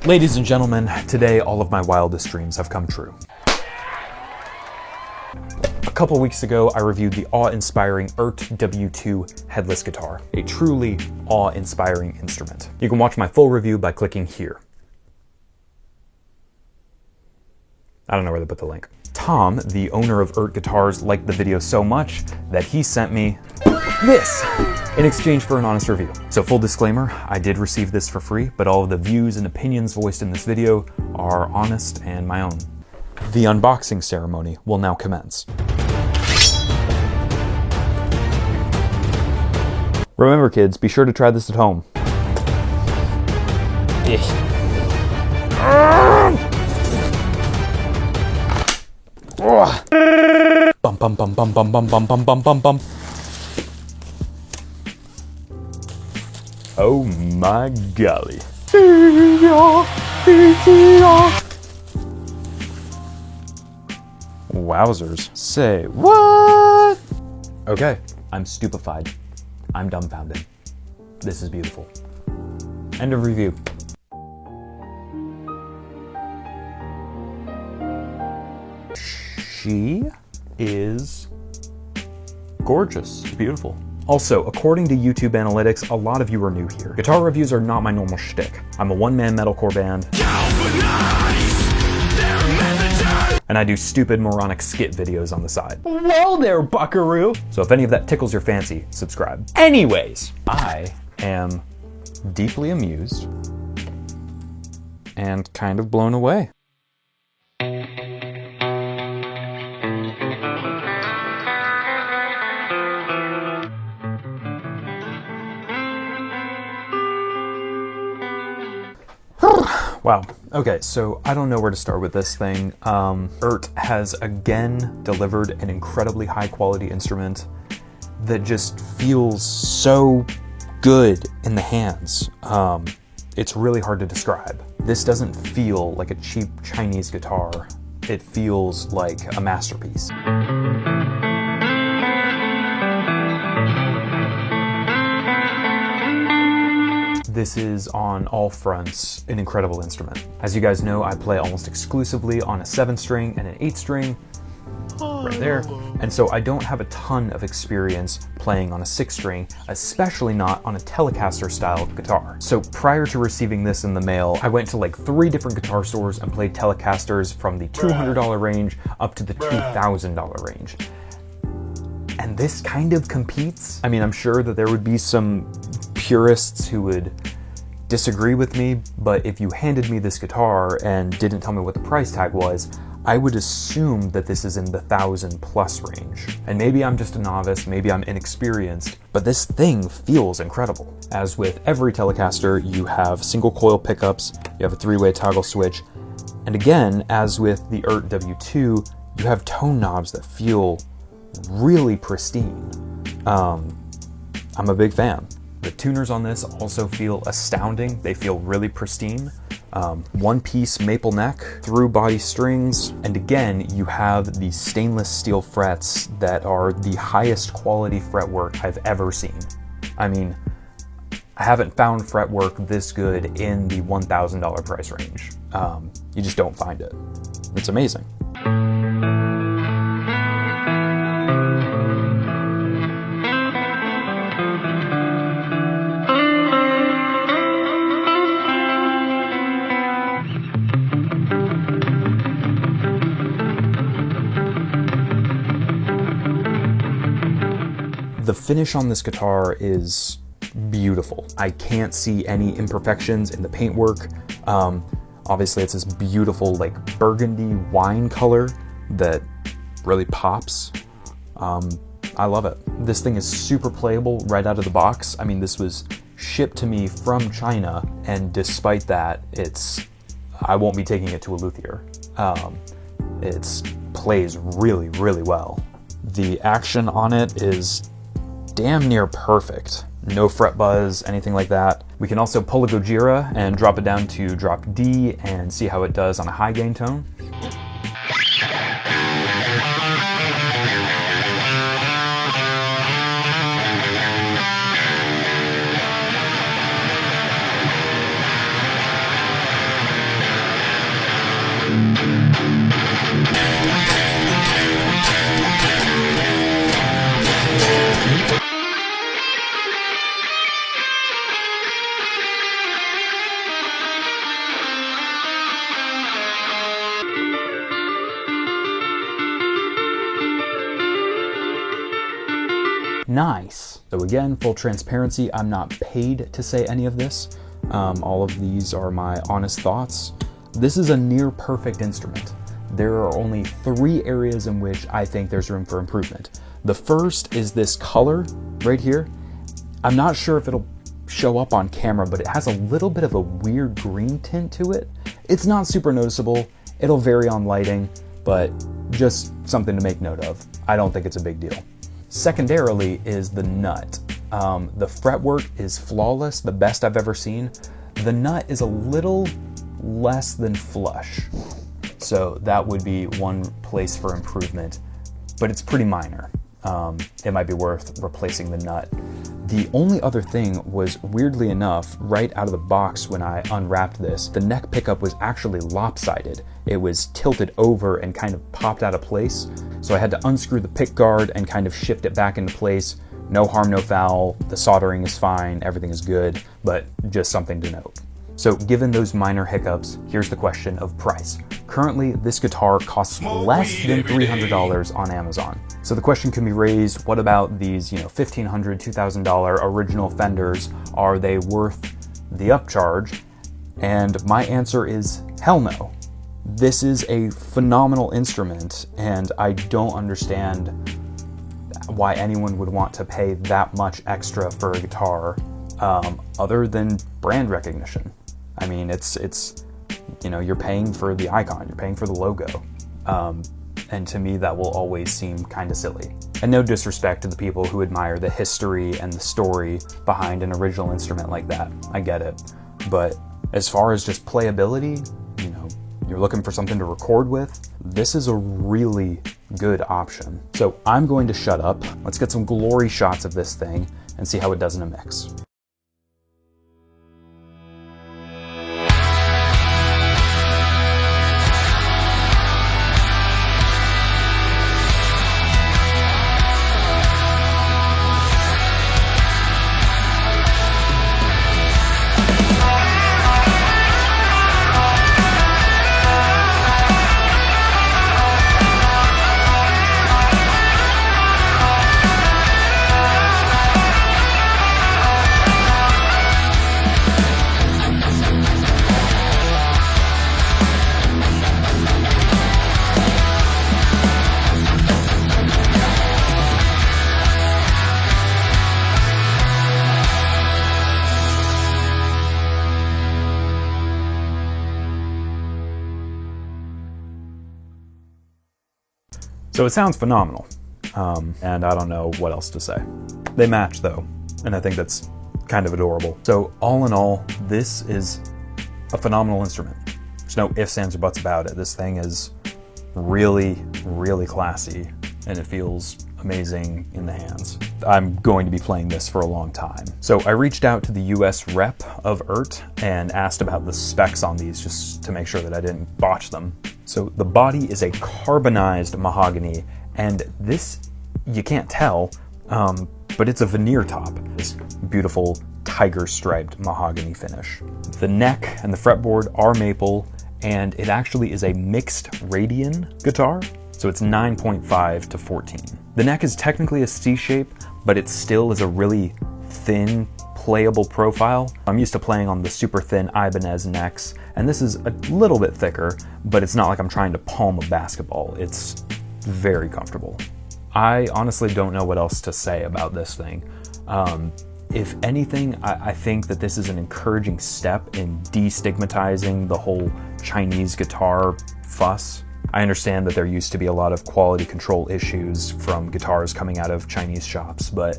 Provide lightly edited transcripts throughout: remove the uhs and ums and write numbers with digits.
Ladies and gentlemen, today all of my wildest dreams have come true. A couple weeks ago, I reviewed the awe-inspiring Eart W2 headless guitar, a truly awe-inspiring instrument. You can watch my full review by clicking here. I don't know where to put the link. Tom, the owner of Eart Guitars, liked the video so much that he sent me this in exchange for an honest review. So full disclaimer, I did receive this for free, but all of the views and opinions voiced in this video are honest and my own. The unboxing ceremony will now commence. Remember kids, be sure to try this at home. Bum bum bum bum bum bum bum bum bum bum bum. Oh my golly. Wowzers. Say what? Okay, I'm stupefied. I'm dumbfounded. This is beautiful. End of review. She is gorgeous, beautiful. Also, according to YouTube analytics, a lot of you are new here. Guitar reviews are not my normal shtick. I'm a one-man metalcore band. And I do stupid moronic skit videos on the side. Whoa there, buckaroo! So if any of that tickles your fancy, subscribe. Anyways, I am deeply amused and kind of blown away. Wow. Okay, so I don't know where to start with this thing. Eart has again delivered an incredibly high quality instrument that just feels so good in the hands. It's really hard to describe. This doesn't feel like a cheap Chinese guitar. It feels like a masterpiece. This is on all fronts an incredible instrument. As you guys know, I play almost exclusively on a 7-string and an 8-string, right there. And so I don't have a ton of experience playing on a 6-string, especially not on a Telecaster style guitar. So prior to receiving this in the mail, I went to like 3 different guitar stores and played Telecasters from the $200 range up to the $2,000 range. And this kind of competes. I mean, I'm sure that there would be some purists who would disagree with me, but if you handed me this guitar and didn't tell me what the price tag was, I would assume that this is in the $1,000+ range. And maybe I'm just a novice, maybe I'm inexperienced, but this thing feels incredible. As with every Telecaster, you have single coil pickups, you have a 3-way toggle switch, and again, as with the Eart W2, you have tone knobs that feel really pristine. I'm a big fan. The tuners on this also feel astounding. They feel really pristine. One-piece maple neck, through body strings, and again, you have the stainless steel frets that are the highest quality fretwork I've ever seen. I mean, I haven't found fretwork this good in the $1,000 price range. You just don't find it. It's amazing. The finish on this guitar is beautiful. I can't see any imperfections in the paintwork. Obviously it's this beautiful like burgundy wine color that really pops. I love it. This thing is super playable right out of the box. I mean, this was shipped to me from China, and despite that, I won't be taking it to a luthier. It plays really, really well. The action on it is damn near perfect. No fret buzz, anything like that. We can also pull a Gojira and drop it down to drop D and see how it does on a high gain tone. Nice. So again, full transparency, I'm not paid to say any of this. All of these are my honest thoughts. This is a near perfect instrument. There are only 3 areas in which I think there's room for improvement. The first is this color right here. I'm not sure if it'll show up on camera, but it has a little bit of a weird green tint to it. It's not super noticeable. It'll vary on lighting, but just something to make note of. I don't think it's a big deal. Secondarily is the nut. The fretwork is flawless, the best I've ever seen. The nut is a little less than flush. So that would be one place for improvement, but it's pretty minor. It might be worth replacing the nut. The only other thing was, weirdly enough, right out of the box when I unwrapped this, the neck pickup was actually lopsided. It was tilted over and kind of popped out of place. So I had to unscrew the pick guard and kind of shift it back into place. No harm, no foul. The soldering is fine, everything is good, but just something to note. So given those minor hiccups, here's the question of price. Currently, this guitar costs less than $300 on Amazon. So the question can be raised, what about these, $1,500, $2,000 original Fenders? Are they worth the upcharge? And my answer is hell no. This is a phenomenal instrument, and I don't understand why anyone would want to pay that much extra for a guitar, other than brand recognition. I mean, you're paying for the icon, you're paying for the logo. And to me, that will always seem kind of silly. And no disrespect to the people who admire the history and the story behind an original instrument like that. I get it. But as far as just playability, you're looking for something to record with, this is a really good option. So I'm going to shut up. Let's get some glory shots of this thing and see how it does in a mix. So it sounds phenomenal, and I don't know what else to say. They match though, and I think that's kind of adorable. So all in all, this is a phenomenal instrument. There's no ifs, ands, or buts about it. This thing is really, really classy, and it feels amazing in the hands. I'm going to be playing this for a long time. So I reached out to the US rep of Eart and asked about the specs on these just to make sure that I didn't botch them. So the body is a carbonized mahogany, and this, you can't tell, but it's a veneer top. This beautiful tiger striped mahogany finish. The neck and the fretboard are maple, and it actually is a mixed radian guitar. So it's 9.5 to 14. The neck is technically a C shape, but it still is a really thin, playable profile. I'm used to playing on the super thin Ibanez necks, and this is a little bit thicker, but it's not like I'm trying to palm a basketball. It's very comfortable. I honestly don't know what else to say about this thing. If anything, I think that this is an encouraging step in destigmatizing the whole Chinese guitar fuss. I understand that there used to be a lot of quality control issues from guitars coming out of Chinese shops, but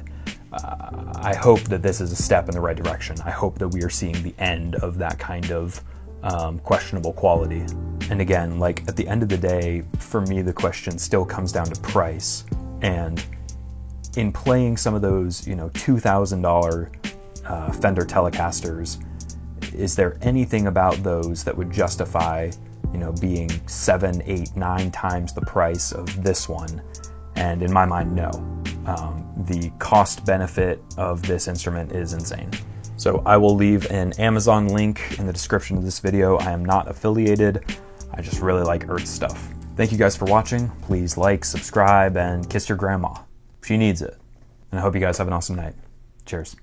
I hope that this is a step in the right direction. I hope that we are seeing the end of that kind of questionable quality. And again, like at the end of the day, for me, the question still comes down to price. And in playing some of those, $2,000 Fender Telecasters, is there anything about those that would justify being 7, 8, 9 times the price of this one? And in my mind, no. The cost benefit of this instrument is insane. So I will leave an Amazon link in the description of this video. I am not affiliated. I just really like Eart stuff. Thank you guys for watching. Please like, subscribe, and kiss your grandma. She needs it. And I hope you guys have an awesome night. Cheers.